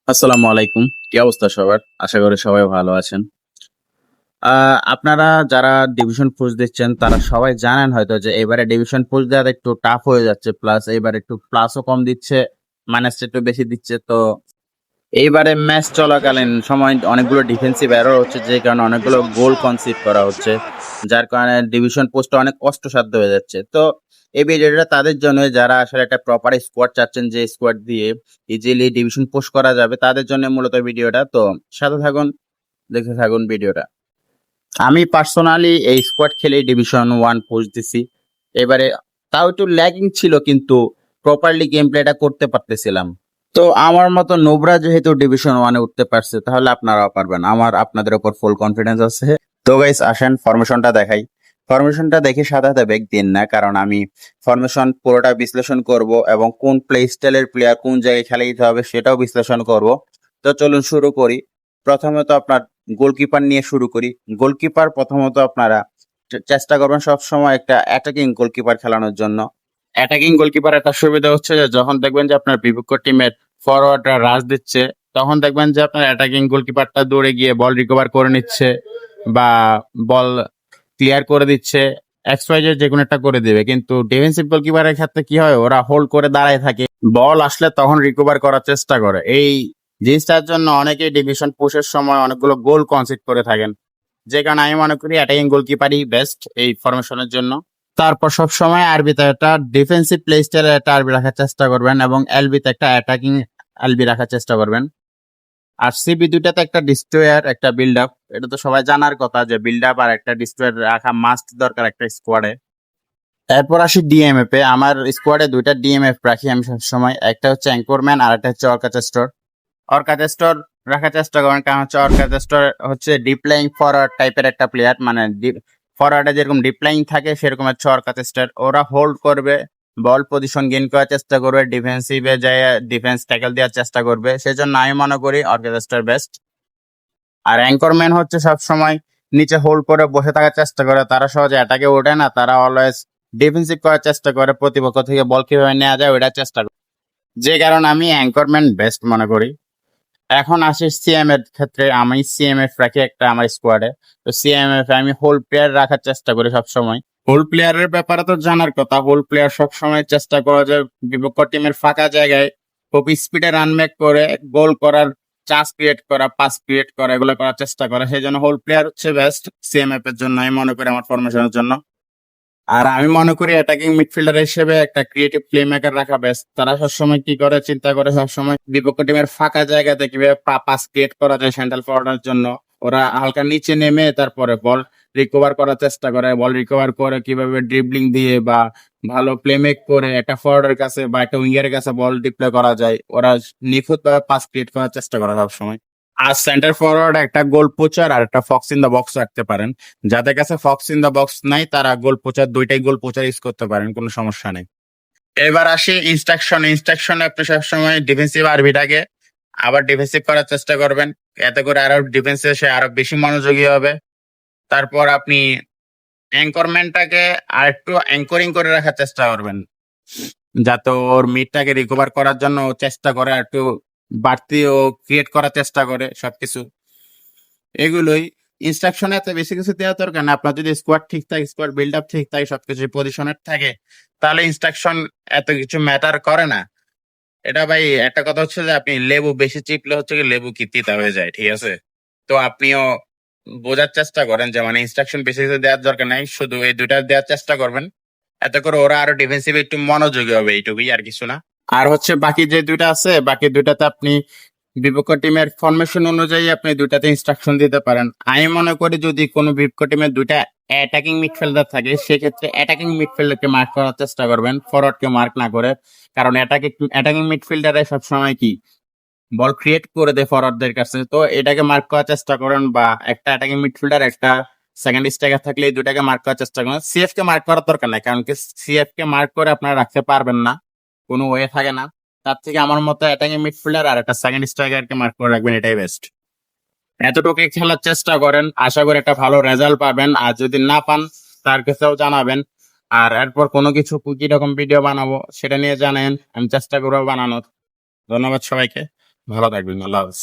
আসসালামু আলাইকুম। কি অবস্থা সবার? আশা করি সবাই ভালো আছেন। আপনারা যারা ডিভিশন পোস্ট দিচ্ছেন তারা সবাই জানেন হয়তো যে এবারে ডিভিশন পোস্ট দেওয়া একটু টাফ হয়ে যাচ্ছে। প্লাস এইবার একটু প্লাসও কম দিচ্ছে, মাইনাসটা একটু বেশি দিচ্ছে। তো এইবারে ম্যাচ চলাকালীন সময় অনেকগুলো ডিফেন্সিভ এরর হচ্ছে, যে কারণে অনেকগুলো গোল কনসিড করা হচ্ছে। যার কারণে ডিভিশন পোস্টটা অনেক কষ্টসাধ্য হয়ে যাচ্ছে। তো এই ভিডিওটা তাদের জন্য যারা আসলে একটা প্রপার স্কোয়াড চাচ্ছেন, যে স্কোয়াড দিয়ে ইজিলি ডিভিশন পোস্ট করা যাবে, তাদের জন্য মূলত ভিডিওটা। তো সাথে থাকুন, দেখতে থাকুন ভিডিওটা। আমি পার্সোনালি এই স্কোয়াড খেলে ডিভিশন 1 পোস্ট দিছি। এবারে তাও একটু ল্যাগিং ছিল, কিন্তু প্রপারলি গেম প্লেটা করতে পারতেছিলাম। তো আমার মতো নোবরা যেহেতু ডিভিশন 1-এ উঠতে পারছে, তাহলে আপনারাও পারবেন। আমার আপনাদের উপর ফুল কনফিডেন্স আছে। তো গাইস, আসেন ফরমেশনটা দেখাই। ফরমেশনটা দেখে সাথে সাথে বেগ দিন না, কারণ আমি ফরমেশন পুরোটা বিশ্লেষণ করব এবং কোন প্লে স্টাইলের প্লেয়ার কোন জায়গায় খেলে দিতে হবে সেটাও বিশ্লেষণ করব। তো চলুন শুরু করি। প্রথমত আপনার গোলকিপার নিয়ে শুরু করি। গোলকিপার প্রথমত আপনারা চেষ্টা করবেন সবসময় একটা অ্যাটাকিং গোলকিপার খেলানোর জন্য। অ্যাটাকিং গোলকিপার একটা সুবিধা হচ্ছে যে যখন দেখবেন যে আপনার বিপক্ষ টিমের ফরওয়ার্ডরা রাশ দিচ্ছে, তখন দেখবেন যে আপনার অ্যাটাকিং গোলকিপারটা দৌড়ে গিয়ে বল রিকভার করে নিচ্ছে বা বল ক্লিয়ার করে দিচ্ছে, এক্সওয়াইজেড যে কোনো একটা করে দিবে। কিন্তু ডিফেন্সিভ গোলকিপারের ক্ষেত্রে কি হয়, ওরা হোল্ড করে দাঁড়ায় থাকে, বল আসলে তখন রিকভার করার চেষ্টা করে। এই জিনিসটার জন্য অনেকেই ডিভিশন পুশের সময় অনেকগুলো গোল কনসিড করে থাকেন, যে কারণে আমি মনে করি অ্যাটাকিং গোলকিপারই বেস্ট এই ফরমেশনের জন্য। তারপর সবসময় আরবিতে একটা ডিফেন্সিভ প্লে স্টাইলের একটা আরবি রাখার চেষ্টা করবেন এবং এলবিতে একটা অ্যাটাকিং এলবি রাখার চেষ্টা করবেন। আর সিবি দুইটাতে একটা ডিস্ট্রয়ার একটা বিল্ড আপ, এটা তো সবাই জানার কথা যে বিল্ড আপ আর একটা ডিস্ট্রয়ার রাখা মাস্ট দরকার একটা স্কোয়াডে। এরপর আসি ডিএমএফ এ। আমার স্কোয়াডে দুইটা ডিএমএফ রাখি আমি সবসময়, একটা হচ্ছে অ্যাঙ্করম্যান আর একটা হচ্ছে অর্কাচেস্টর। অর্কাচেস্টর রাখার চেষ্টা করেন, কারণ হচ্ছে অর্কাচেস্টর হচ্ছে ডিপ্লাইং ফরওয়ার্ড টাইপের একটা প্লেয়ার, মানে ফরওয়ার্ডে যেরকম ডিপ্লাইং থাকে সেরকম হচ্ছে অর্কাচেস্টর। ওরা হোল্ড করবে, বল পজিশন গেইন করার চেষ্টা করবে, ডিফেন্সিভে যায় ডিফেন্স ট্যাকল দেওয়ার চেষ্টা করবে। সেজন্য আমি মনে করি অর্কাচেস্টর বেস্ট। আর অ্যাঙ্করম্যান হচ্ছে সবসময় নিচে হোল্ড করে বসে থাকার চেষ্টা করে, তারা সহজে অ্যাটাকে ওঠে না, তারা অলওয়েজ ডিফেন্সিভ করার চেষ্টা করে, প্রতিপক্ষ থেকে বল কিভাবে নেওয়া যায় ওইটার চেষ্টা করে। যে কারণে আমি অ্যাঙ্করম্যান বেস্ট মনে করি। এখন আসি সিএম এর ক্ষেত্রে। আমি সিএমএফ রাখি একটা আমার স্কোয়াডে। তো সিএমএফ আমি হোল প্লেয়ার রাখার চেষ্টা করি সবসময়। হোল প্লেয়ারের ব্যাপারে তো জানার কথা, হোল প্লেয়ার সবসময় চেষ্টা করা যায় বিপক্ষ টিমের ফাঁকা জায়গায় খুব স্পিডে রান ব্যাক করে গোল করার চান্স ক্রিয়েট করা, পাস ক্রিয়েট করা, এগুলো করার চেষ্টা করে। সেই জন্য হোল প্লেয়ার হচ্ছে বেস্ট সিএমএফ এর জন্য আমি মনে করি, আমার ফরমেশনের জন্য। আর আমি মনে করি অ্যাটাকিং মিডফিল্ডার হিসেবে একটা ক্রিয়েটিভ প্লে মেকার রাখা বেস্ট। তারা সবসময় কি করে, চিন্তা করে সবসময় বিপক্ষ টিমের ফাঁকা জায়গাতে কিভাবে পাস ক্রিয়েট করা যায় সেন্ট্রাল ফরওয়ার্ডের জন্য। ওরা হালকা নিচে নেমে তারপরে বল রিকভার করার চেষ্টা করে, বল রিকভার করে কিভাবে ড্রিবলিং দিয়ে বা ভালো প্লে মেক করে একটা ফরওয়ার্ডের কাছে বা একটা উইঙ্গারের কাছে বল ডিপ্লয় করা যায়। ওরা নিখুঁতভাবে পাস ক্রিয়েট করার চেষ্টা করে সবসময়। আর সেন্টার ফরওয়ার্ড একটা গোল পোচার আর একটা ফক্স ইন দ্য বক্স রাখতে পারেন। যাদের কাছে ফক্স ইন দ্য বক্স নাই, তারা গোল পোচার, দুইটাই গোল পোচার ইউজ করতে পারেন, কোনো সমস্যা নেই। এবার আসি ইনস্ট্রাকশনে আপনি সবসময় ডিফেন্সিভ আরবিটাকে আবার ডিফেন্সিভ করার চেষ্টা করবেন, এতে করে আরো ডিফেন্সে সে আরো বেশি মনোযোগী হবে। তারপর আপনি অ্যাঙ্করম্যানটাকে আর একটু অ্যাঙ্করিং করে রাখার চেষ্টা করবেন, যাতে ওর মিডটাকে রিকভার করার জন্য ও চেষ্টা করে, আর একটু বাড়তি ও ক্রিয়েট করার চেষ্টা করে সবকিছু। এগুলোই ইনস্ট্রাকশনে এত বেশি কিছু দেওয়া দরকার না। আপনার যদি স্কোয়াড ঠিক থাকে, স্কোয়াড বিল্ড আপ ঠিক থাকে, সবকিছু পজিশনের থাকে, তাহলে ইনস্ট্রাকশন এত কিছু ম্যাটার করে না। এটা ভাই একটা কথা হচ্ছে যে আপনি লেবু বেশি চিপলে হচ্ছে কি লেবু কি তিতা হয়ে যায়, ঠিক আছে? তো আপনিও বোঝার চেষ্টা করেন যে মানে ইনস্ট্রাকশন বেশি কিছু দেওয়ার দরকার নাই, শুধু এই দুইটা দেওয়ার চেষ্টা করবেন, এতে করে ওরা আরো ডিফেন্সিভ একটু মনোযোগী হবে, এইটুকুই আর কিছু না। আর হচ্ছে বাকি যে দুইটা আছে, বাকি দুইটাতে আপনি বিপক্ষ টিমের ফরমেশন অনুযায়ী আপনি দুইটাতে ইনস্ট্রাকশন দিতে পারেন। আমি মনে করি যদি কোনো বিপক্ষ টিমের দুইটা অ্যাটাকিং মিডফিল্ডার থাকে, সেক্ষেত্রে অ্যাটাকিং মিডফিল্ডারকে মার্ক করার চেষ্টা করবেন, ফরওয়ার্ডকে মার্ক না করে। কারণ অ্যাটাকিং মিডফিল্ডারে সবসময় কি বল ক্রিয়েট করে দেয় ফরওয়ার্ডদের কাছে, তো এটাকে মার্ক করার চেষ্টা করেন। বা একটা অ্যাটাকিং মিডফিল্ডার একটা সেকেন্ড স্ট্রাইকার থাকলে এই দুটাকে মার্ক করার চেষ্টা করেন। সিএফ কে মার্ক করার দরকার নাই, কারণ কি সিএফ কে মার্ক করে আপনারা রাখতে পারবেন না, কোনো ওয়ে থাকে না। তার থেকে আমার মতে অ্যাটাকিং মিডফিল্ডার আর একটা সেকেন্ড স্ট্রাইকারকে মার্ক করে রাখবেন, এটাই বেস্ট। এতটুকু খেলার চেষ্টা করেন, আশা করি একটা ভালো রেজাল্ট পাবেন। আর যদি না পান তার কাছেও জানাবেন। আর এরপর কোনো কিছু কি রকম ভিডিও বানাবো সেটা নিয়ে জানেন, আমি চেষ্টা করবো বানানোর। ধন্যবাদ সবাইকে, ভালো থাকবেন, আল্লাহ হাফেজ।